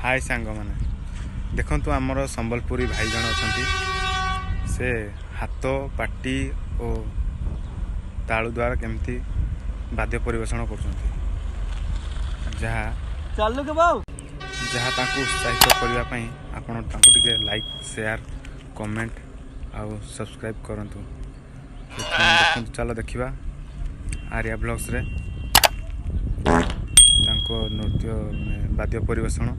हाय सांग मैंने देखु आमर संबलपुरी भाई जन अच्छा से हाथ पाटी और तालु द्वारा केमती वाद्य परिवेषण कर उत्साहित करने आपण टे लाइक शेयर कमेंट आउ सब्सक्राइब करूँ देखो चलो देखा आर्या ब्लॉग्स रे नृत्य वाद्य परिवेषण